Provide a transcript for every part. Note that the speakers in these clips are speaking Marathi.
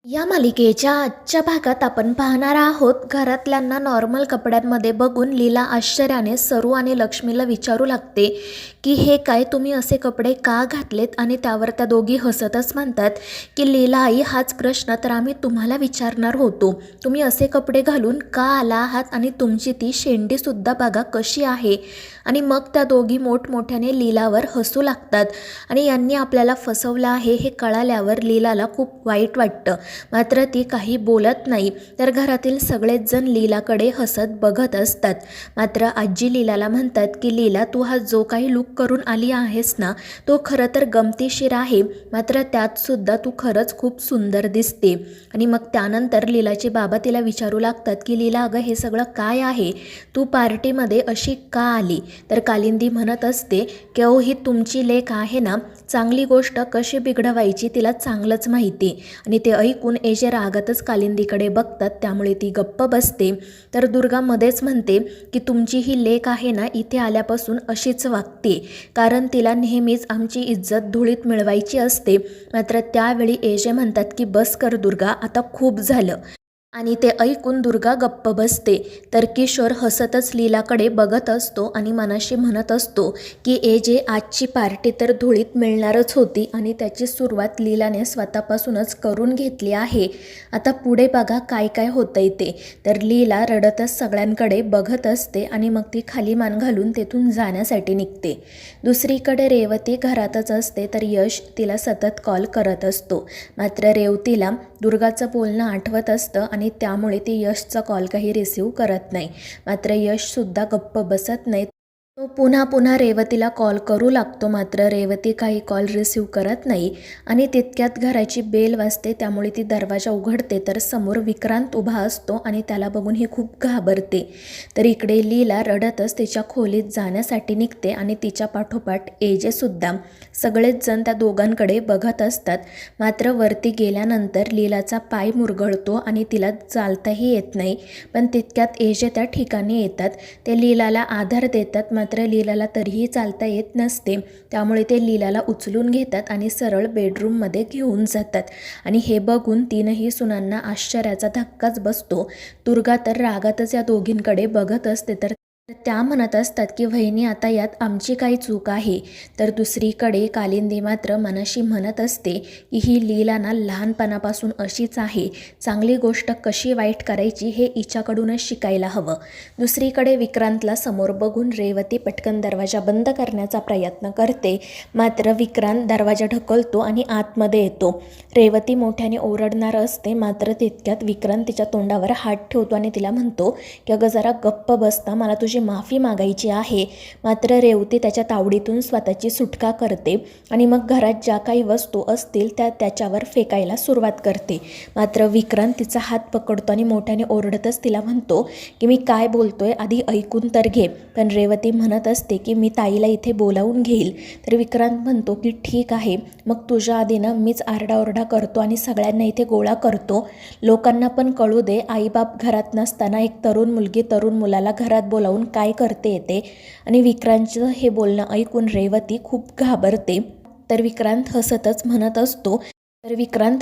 या मालिकेच्या आजच्या भागात आपण पाहणार आहोत घरातल्यांना नॉर्मल कपड्यांमध्ये बघून लीला आश्चर्याने सरू आणि लक्ष्मीला विचारू लागते की हे काय तुम्ही असे कपडे का घातलेत आणि त्यावर त्या दोघी हसतच म्हणतात की लीला आई हाच प्रश्न तर आम्ही तुम्हाला विचारणार होतो, तुम्ही असे कपडे घालून का आला आहात आणि तुमची ती शेंडीसुद्धा बघा कशी आहे. आणि मग त्या दोघी मोठमोठ्याने लीलावर हसू लागतात आणि यांनी आपल्याला फसवलं आहे हे कळाल्यावर लीलाला खूप वाईट वाटतं. मात्र ती काही बोलत नाही. तर घरातील सगळेच जण लीलाकडे हसत बघत असतात. मात्र आजी लीलाला म्हणतात की लीला तू हा जो काही लुक करून आली आहेस ना तो खरं तर गमतीशीर आहे, मात्र त्यात सुद्धा तू खरंच खूप सुंदर दिसते. आणि मग त्यानंतर लीलाचे बाबा तिला विचारू लागतात की लीला अगं हे सगळं काय आहे, तू पार्टीमध्ये अशी का आली. तर कालिंदी म्हणत असते की अहो ही तुमची लेक आहे ना, चांगली गोष्ट कशी बिघडवायची तिला चांगलंच माहिती. आणि ते ऐकून एजे रागातच कालिंदीकडे बघतात, त्यामुळे ती गप्प बसते. तर दुर्गा मध्येच म्हणते की तुमची ही लेक आहे ना इथे आल्यापासून अशीच वागते, कारण तिला नेहमीच आमची इज्जत धुळीत मिळवायची असते. मात्र त्यावेळी एजे म्हणतात की बस कर दुर्गा, आता खूप झालं. आणि ते ऐकून दुर्गा गप्प बसते. तर किशोर हसतच लीलाकडे बघत असतो आणि मनाशी म्हणत असतो की एजे आजची पार्टी तर धुळीत मिळणारच होती आणि त्याची सुरुवात लीलाने स्वतःपासूनच करून घेतली आहे. आता पुढे बघा काय काय होतंय ते. तर लीला रडतच सगळ्यांकडे बघत असते आणि मग ती खाली मान घालून तेथून जाण्यासाठी निघते. दुसरीकडे रेवती घरातच असते. तर यश तिला सतत कॉल करत असतो. मात्र रेवतीला दुर्गाचं बोलणं आठवत असतं आणि त्यामुळे ती यशचा कॉल काही रिसीव करत नाही. मात्र यशसुद्धा गप्प बसत नाही. तो पुन्हा पुन्हा रेवतीला कॉल करू लागतो, मात्र रेवती काही कॉल रिसीव करत नाही. आणि तितक्यात घराची बेल वाजते, त्यामुळे ती दरवाजा उघडते. तर समोर विक्रांत उभा असतो आणि त्याला बघून ही खूप घाबरते. तर इकडे लीला रडतच तिच्या खोलीत जाण्यासाठी निघते आणि तिच्या पाठोपाठ एजेसुद्धा. सगळेच जण त्या दोघांकडे बघत असतात. मात्र वरती गेल्यानंतर लीलाचा पाय मुरगळतो आणि तिला चालताही येत नाही. पण तितक्यात एजे त्या ठिकाणी येतात. ते लीलाला आधार देतात. मात्र लीलाला तरीही चालता येत नसते, त्यामुळे ते लीलाला उचलून घेतात आणि सरळ बेडरूममध्ये घेऊन जातात. आणि हे बघून तीनही सुनांना आश्चर्याचा धक्काच बसतो. दुर्गा तर रागातच या दोघींकडे बघत असते. तर त्या म्हणत असतात की वहिनी आता यात आमची काही चूक आहे. तर दुसरीकडे कालिंदी मात्र मनाशी म्हणत असते की ही लीला ना लहानपणापासून अशीच आहे, चांगली गोष्ट कशी वाईट करायची हे हिच्याकडूनच शिकायला हवं. दुसरीकडे विक्रांतला समोर बघून रेवती पटकन दरवाजा बंद करण्याचा प्रयत्न करते. मात्र विक्रांत दरवाजा ढकलतो आणि आतमध्ये येतो. रेवती मोठ्याने ओरडणार असते, मात्र तितक्यात विक्रांत तिच्या तोंडावर हात ठेवतो आणि तिला म्हणतो की अगं जरा गप्प बसता, मला तुझी माफी मागायची आहे. मात्र रेवती त्याच्या तावडीतून स्वतःची सुटका करते आणि मग घरात ज्या काही वस्तू असतील त्या त्याच्यावर फेकायला सुरुवात करते. मात्र विक्रांत तिचा हात पकडतो आणि मोठ्याने ओरडतच तिला म्हणतो की मी काय बोलतोय आधी ऐकून तर घे. पण रेवती म्हणत असते की मी ताईला इथे बोलावून घेईल. तर विक्रांत म्हणतो की ठीक आहे, मग तुझ्या आधीनं मीच आरडाओरडा करतो आणि सगळ्यांना इथे गोळा करतो. लोकांना पण कळू दे आईबाप घरात नसताना एक तरुण मुलगी तरुण मुलाला घरात बोलावून काय करते येते. आणि विक्रांतचं हे बोलणं ऐकून रेवती खूप घाबरते. तर विक्रांत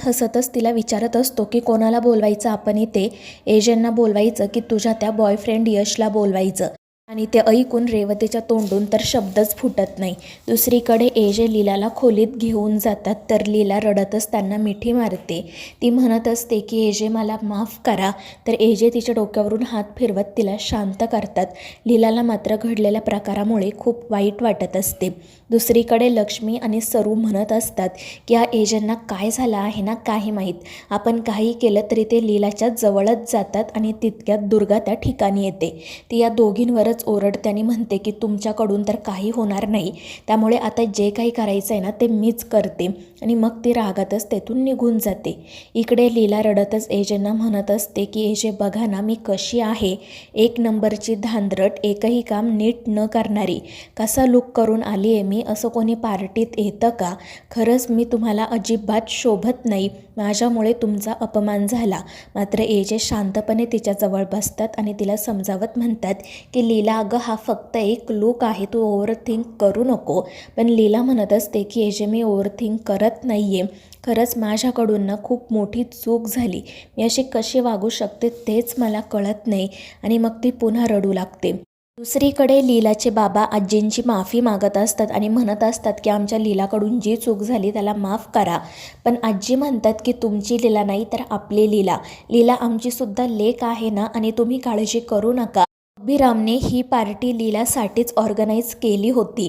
हसतच तिला विचारत असतो की कोणाला बोलवायचं आपण इथे. एजेंना बोलवायचं की तुझ्या त्या बॉयफ्रेंड यशला बोलवायचं. आणि ते ऐकून रेवतीच्या तोंडून तर शब्दच फुटत नाही. दुसरीकडे एजे लीलाला खोलीत घेऊन जातात. तर लीला रडतच त्यांना मिठी मारते. ती म्हणत असते की एजे मला माफ करा. तर एजे तिच्या डोक्यावरून हात फिरवत तिला शांत करतात. लीलाला मात्र घडलेल्या प्रकारामुळे खूप वाईट वाटत असते. दुसरीकडे लक्ष्मी आणि सरू म्हणत असतात की या एजेंना काय झालं आहे ना काही माहीत, आपण काही केलं तरी ते लीलाच्या जवळच जातात. आणि तितक्यात दुर्गा त्या ठिकाणी येते. ती या दोघींवरच ओरडते आणि म्हणते की तुमच्याकडून तर काही होणार नाही, त्यामुळे आता जे काही करायचं आहे ना ते मीच करते. आणि मग ती रागातच तेथून निघून जाते. इकडे लीला रडतच एजेंना म्हणत असते की एजे बघा ना मी कशी आहे, एक नंबरची धांदरट, एकही काम नीट न करणारी, कसा लुक करून आली आहे मी, असं कोणी पार्टीत येतं का. खरंच मी तुम्हाला अजिबात शोभत नाही, माझ्यामुळे तुमचा अपमान झाला. मात्र एजे शांतपणे तिच्याजवळ बसतात आणि तिला समजावत म्हणतात की लीला लीला अगं हा फक्त एक लूक आहे, तू ओव्हर थिंक करू नको. पण लीला म्हणत असते की एजे मी ओव्हर थिंक करत नाही आहे, खरंच माझ्याकडून ना खूप मोठी चूक झाली, मी अशी कशी वागू शकते तेच मला कळत नाही. आणि मग ती पुन्हा रडू लागते. दुसरीकडे लीलाचे बाबा आजींची माफी मागत असतात आणि म्हणत असतात की आमच्या लीलाकडून जी चूक झाली त्याला माफ करा. पण आजी म्हणतात की तुमची लीला नाही तर आपली लीला, लीला आमचीसुद्धा लेक आहे ना, आणि तुम्ही काळजी करू नका. अभिरामने ही पार्टी लीलासाठीच ऑर्गनाईज केली होती.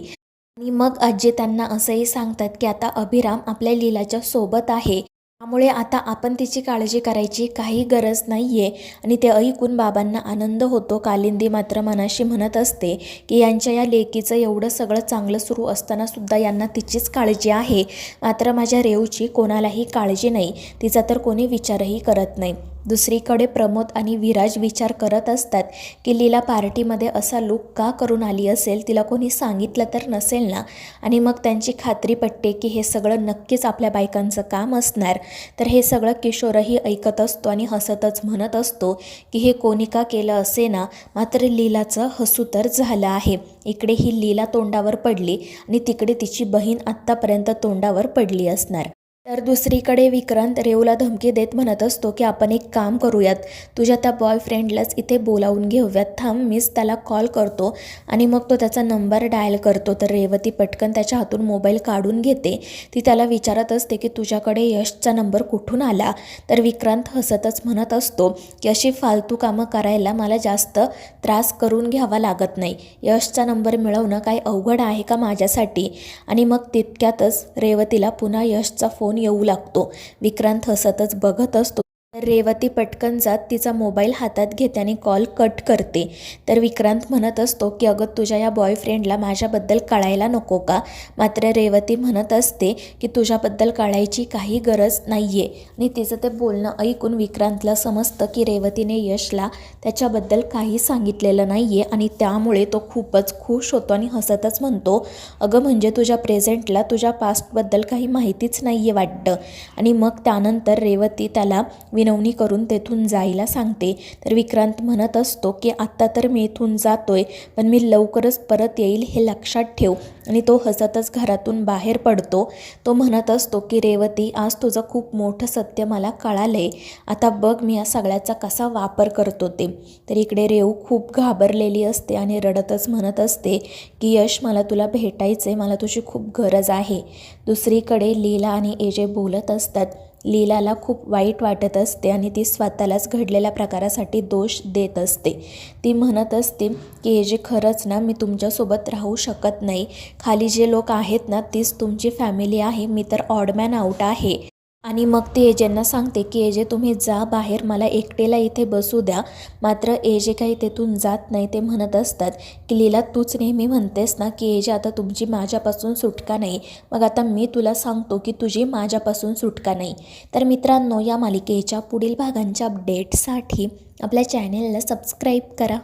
आणि मग आजी त्यांना असंही सांगतात की आता अभिराम आपल्या लीलाच्या सोबत आहे, त्यामुळे आता आपण तिची काळजी करायची काही गरज नाही आहे. आणि ते ऐकून बाबांना आनंद होतो. कालिंदी मात्र मनाशी म्हणत असते की यांच्या या लेकीचं एवढं सगळं चांगलं सुरू असतानासुद्धा यांना तिचीच काळजी आहे, मात्र माझ्या रेवची कोणालाही काळजी नाही, तिचा तर कोणी विचारही करत नाही. दुसरीकडे प्रमोद आणि विराज विचार करत असतात की लीला पार्टीमध्ये असा लूक का करून आली असेल, तिला कोणी सांगितलं तर नसेल ना. आणि मग त्यांची खात्री पटते की हे सगळं नक्कीच आपल्या बायकांचं काम असणार. तर हे सगळं किशोरही ऐकत असतो आणि हसतच म्हणत असतो की हे कोणी का केलं असे ना, मात्र लीलाचं हसू तर झालं आहे. इकडे ही लीला तोंडावर पडली आणि तिकडे तिची बहीण आत्तापर्यंत तोंडावर पडली असणार. तर दुसरीकडे विक्रांत रेवला धमकी देत म्हणत असतो की आपण एक काम करूयात, तुझ्या त्या बॉयफ्रेंडलाच इथे बोलावून घेऊयात, थांब मीच त्याला कॉल करतो. आणि मग तो त्याचा नंबर डायल करतो. तर रेवती पटकन त्याच्या हातून मोबाईल काढून घेते. ती त्याला विचारत असते की तुझ्याकडे यशचा नंबर कुठून आला. तर विक्रांत हसतच म्हणत असतो की अशी फालतू कामं करायला मला जास्त त्रास करून घ्यावा लागत नाही, यशचा नंबर मिळवणं काही अवघड आहे का माझ्यासाठी. आणि मग तितक्यातच रेवतीला पुन्हा यशचा फोन येऊ लागतो. विक्रांत हसतच बघत असतो. तर रेवती पटकन जात तिचा मोबाईल हातात घेते आणि कॉल कट करते. तर विक्रांत म्हणत असतो की अगं तुझ्या या बॉयफ्रेंडला माझ्याबद्दल कळायला नको का. मात्र रेवती म्हणत असते की तुझ्याबद्दल कळायची काही गरज नाही आहे. आणि तिचं ते बोलणं ऐकून विक्रांतला समजतं की रेवतीने यशला त्याच्याबद्दल काही सांगितलेलं नाही आहे. आणि त्यामुळे तो खूपच खुश होतो आणि हसतच म्हणतो अगं म्हणजे तुझ्या प्रेझेंटला तुझ्या पास्टबद्दल काही माहितीच नाही आहे वाटतं. आणि मग त्यानंतर रेवती त्याला विनवणी करून तेथून जायला सांगते. तर विक्रांत म्हणत असतो की आत्ता तर मी इथून जातोय, पण मी लवकरच परत येईल हे लक्षात ठेव. आणि तो हसतच घरातून बाहेर पडतो. तो म्हणत असतो की रेवती आज तुझं खूप मोठं सत्य मला कळालंय, आता बघ मी या सगळ्याचा कसा वापर करतो ते. तर इकडे रेव खूप घाबरलेली असते आणि रडतच म्हणत असते की यश मला तुला भेटायचे, मला तुझी खूप गरज आहे. दुसरीकडे लीला आणि एजे बोलत असतात. लीलाला खूप वाईट वाटत असते आणि ती स्वतःलाच घडलेल्या प्रकारासाठी दोष देत असते. ती म्हणत असते की एजे खरंच ना मी तुमच्यासोबत राहू शकत नाही, खाली जे लोक आहेत ना तीच तुमची फॅमिली आहे, मी तर ऑडमॅन आऊट आहे. आणि मग ती एजेंना सांगते की एजे तुम्ही जा बाहेर, मला एकटेला इथे बसू द्या. मात्र एजे काही तेथून जात नाही. ते म्हणत असतात की लीला तूच नेहमी म्हणतेस ना की एजे आता तुमची माझ्यापासून सुटका नाही, मग आता मी तुला सांगतो की तुझी माझ्यापासून सुटका नाही. तर मित्रांनो, या मालिकेच्या पुढील भागांच्या अपडेटसाठी आपल्या चॅनेलला सबस्क्राईब करा.